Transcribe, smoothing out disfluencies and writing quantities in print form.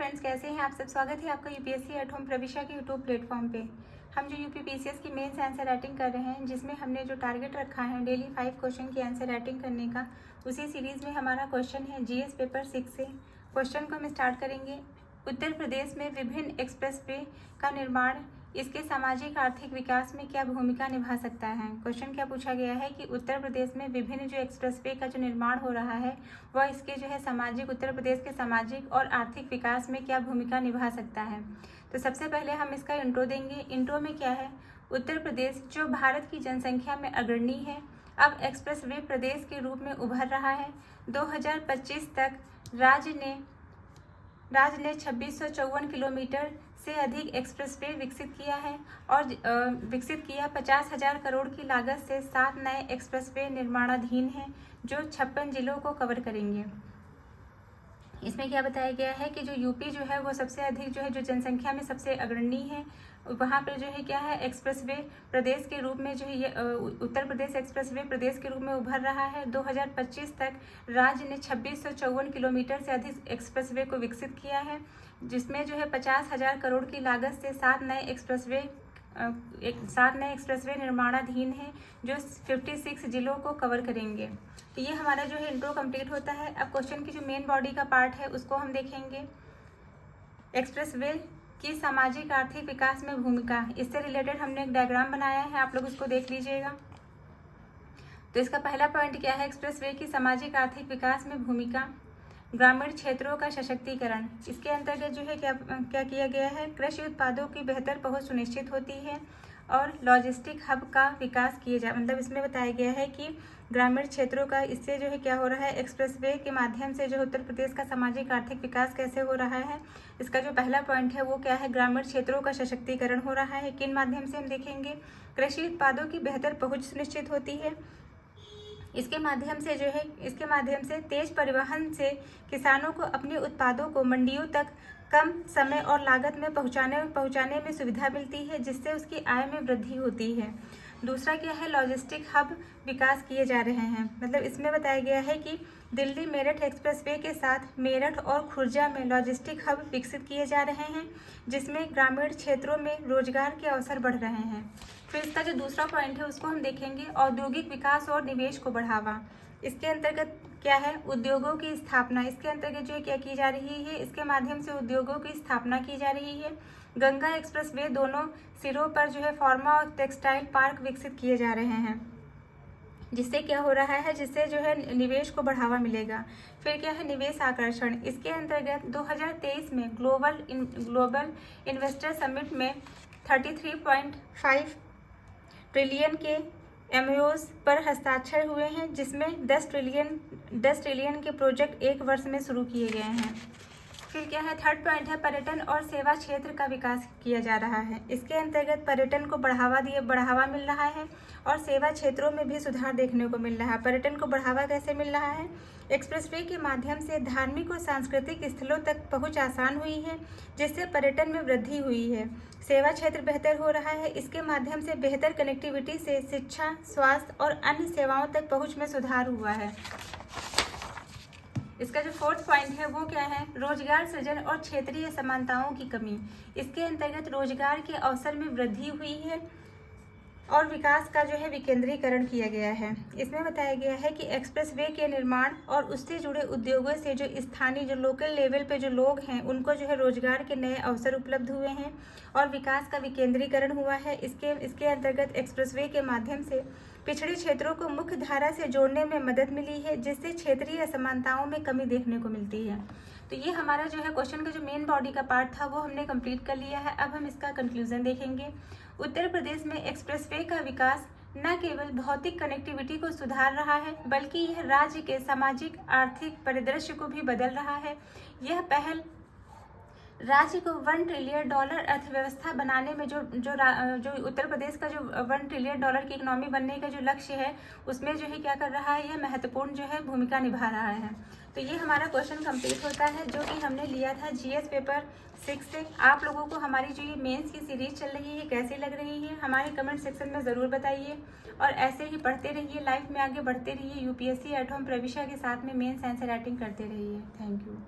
Friends, कैसे हैं आप सब। स्वागत है आपका यूपीएससी एट होम प्रविशा के यूट्यूब प्लेटफॉर्म पे। हम जो यूपी पीसीएस की मेंस आंसर राइटिंग कर रहे हैं, जिसमें हमने जो टारगेट रखा है डेली 5 क्वेश्चन की आंसर राइटिंग करने का, उसी सीरीज़ में हमारा क्वेश्चन है जीएस पेपर 6 से। क्वेश्चन को हम स्टार्ट करेंगे। उत्तर प्रदेश में विभिन्न एक्सप्रेसवे का निर्माण इसके सामाजिक आर्थिक विकास में क्या भूमिका निभा सकता है। क्वेश्चन क्या पूछा गया है कि उत्तर प्रदेश में विभिन्न जो एक्सप्रेसवे का जो निर्माण हो रहा है वह इसके जो है सामाजिक, उत्तर प्रदेश के सामाजिक और आर्थिक विकास में क्या भूमिका निभा सकता है। तो सबसे पहले हम इसका इंट्रो देंगे। इंट्रो में क्या है, उत्तर प्रदेश जो भारत की जनसंख्या में अग्रणी है, अब एक्सप्रेसवे प्रदेश के रूप में उभर रहा है। 2025 तक राज्य ने 2654 किलोमीटर से अधिक एक्सप्रेसवे विकसित किया है और 50,000 करोड़ की लागत से 7 नए एक्सप्रेसवे निर्माणाधीन हैं जो 56 जिलों को कवर करेंगे। इसमें क्या बताया गया है कि जो यूपी जो है वो सबसे अधिक जो है जो जनसंख्या में सबसे अग्रणी है, वहाँ पर जो है क्या है एक्सप्रेसवे प्रदेश के रूप में जो है ये उत्तर प्रदेश एक्सप्रेसवे प्रदेश के रूप में उभर रहा है। 2025 तक राज्य ने 2654 किलोमीटर से अधिक एक्सप्रेसवे को विकसित किया है, जिसमें जो है 50,000 करोड़ की लागत से 7 नए एक्सप्रेसवे निर्माणाधीन हैं जो 56 जिलों को कवर करेंगे। तो ये हमारा जो है इंट्रो कंप्लीट होता है। अब क्वेश्चन की जो मेन बॉडी का पार्ट है उसको हम देखेंगे। एक्सप्रेसवे की सामाजिक आर्थिक विकास में भूमिका, इससे रिलेटेड हमने एक डायग्राम बनाया है, आप लोग उसको देख लीजिएगा। तो इसका पहला पॉइंट क्या है, एक्सप्रेसवे की सामाजिक आर्थिक विकास में भूमिका। ग्रामीण क्षेत्रों का सशक्तिकरण, इसके अंतर्गत जो है क्या किया गया है, कृषि उत्पादों की बेहतर पहुंच सुनिश्चित होती है और लॉजिस्टिक हब का विकास किए जा, मतलब इसमें बताया गया है कि ग्रामीण क्षेत्रों का इससे जो है क्या हो रहा है, एक्सप्रेसवे के माध्यम से जो उत्तर प्रदेश का सामाजिक आर्थिक विकास कैसे हो रहा है। इसका जो पहला पॉइंट है वो क्या है, ग्रामीण क्षेत्रों का सशक्तिकरण हो रहा है। किन माध्यम से हम देखेंगे, कृषि उत्पादों की बेहतर पहुँच सुनिश्चित होती है। इसके माध्यम से तेज परिवहन से किसानों को अपने उत्पादों को मंडियों तक कम समय और लागत में पहुंचाने में सुविधा मिलती है, जिससे उसकी आय में वृद्धि होती है। दूसरा क्या है, लॉजिस्टिक हब विकास किए जा रहे हैं, मतलब इसमें बताया गया है कि दिल्ली मेरठ एक्सप्रेसवे के साथ मेरठ और खुर्जा में लॉजिस्टिक हब विकसित किए जा रहे हैं, जिसमें ग्रामीण क्षेत्रों में रोजगार के अवसर बढ़ रहे हैं। फिर इसका जो दूसरा पॉइंट है उसको हम देखेंगे, औद्योगिक विकास और निवेश को बढ़ावा। इसके अंतर्गत क्या है, उद्योगों की स्थापना, इसके अंतर्गत जो है क्या की जा रही है, इसके माध्यम से उद्योगों की स्थापना की जा रही है। गंगा एक्सप्रेसवे दोनों सिरों पर जो है फार्मा और टेक्सटाइल पार्क विकसित किए जा रहे हैं, जिससे क्या हो रहा है, जिससे जो है निवेश को बढ़ावा मिलेगा। फिर क्या है, निवेश आकर्षण, इसके अंतर्गत 2023 में ग्लोबल इन्वेस्टर समिट में 33.5 ट्रिलियन के एमओयूज पर हस्ताक्षर हुए हैं, जिसमें 10 ट्रिलियन के प्रोजेक्ट एक वर्ष में शुरू किए गए हैं। फिर क्या है, थर्ड पॉइंट है, पर्यटन और सेवा क्षेत्र का विकास किया जा रहा है। इसके अंतर्गत पर्यटन को बढ़ावा मिल रहा है और सेवा क्षेत्रों में भी सुधार देखने को मिल रहा है। पर्यटन को बढ़ावा कैसे मिल रहा है, एक्सप्रेसवे के माध्यम से धार्मिक और सांस्कृतिक स्थलों तक पहुंच आसान हुई है, जिससे पर्यटन में वृद्धि हुई है। सेवा क्षेत्र बेहतर हो रहा है, इसके माध्यम से बेहतर कनेक्टिविटी से शिक्षा, स्वास्थ्य और अन्य सेवाओं तक पहुंच में सुधार हुआ है। इसका जो फोर्थ पॉइंट है वो क्या है, रोजगार सृजन और क्षेत्रीय समानताओं की कमी। इसके अंतर्गत रोजगार के अवसर में वृद्धि हुई है और विकास का जो है विकेंद्रीकरण किया गया है। इसमें बताया गया है कि एक्सप्रेसवे के निर्माण और उससे जुड़े उद्योगों से जो स्थानीय जो लोकल लेवल पे जो लोग हैं उनको जो है रोजगार के नए अवसर उपलब्ध हुए हैं और विकास का विकेंद्रीकरण हुआ है। इसके अंतर्गत एक्सप्रेसवे के माध्यम से पिछड़े क्षेत्रों को मुख्य धारा से जोड़ने में मदद मिली है, जिससे क्षेत्रीय असमानताओं में कमी देखने को मिलती है। तो ये हमारा जो है क्वेश्चन का जो मेन बॉडी का पार्ट था वो हमने कंप्लीट कर लिया है। अब हम इसका कंक्लूजन देखेंगे। उत्तर प्रदेश में एक्सप्रेसवे का विकास न केवल भौतिक कनेक्टिविटी को सुधार रहा है, बल्कि यह राज्य के सामाजिक आर्थिक परिदृश्य को भी बदल रहा है। यह पहल राज्य को $1 ट्रिलियन अर्थव्यवस्था बनाने में जो उत्तर प्रदेश का जो $1 ट्रिलियन की इकोनॉमी बनने का जो लक्ष्य है उसमें जो है क्या कर रहा है, यह महत्वपूर्ण जो है भूमिका निभा रहा है। तो ये हमारा क्वेश्चन कंप्लीट होता है जो कि हमने लिया था जीएस पेपर 6 से। आप लोगों को हमारी जो ये मेंस की सीरीज चल रही है कैसी लग रही है हमारे कमेंट सेक्शन में ज़रूर बताइए और ऐसे ही पढ़ते रहिए, लाइफ में आगे बढ़ते रहिए। यूपीएससी एट होम प्रविशा के साथ में मेंस आंसर राइटिंग करते रहिए। Thank you.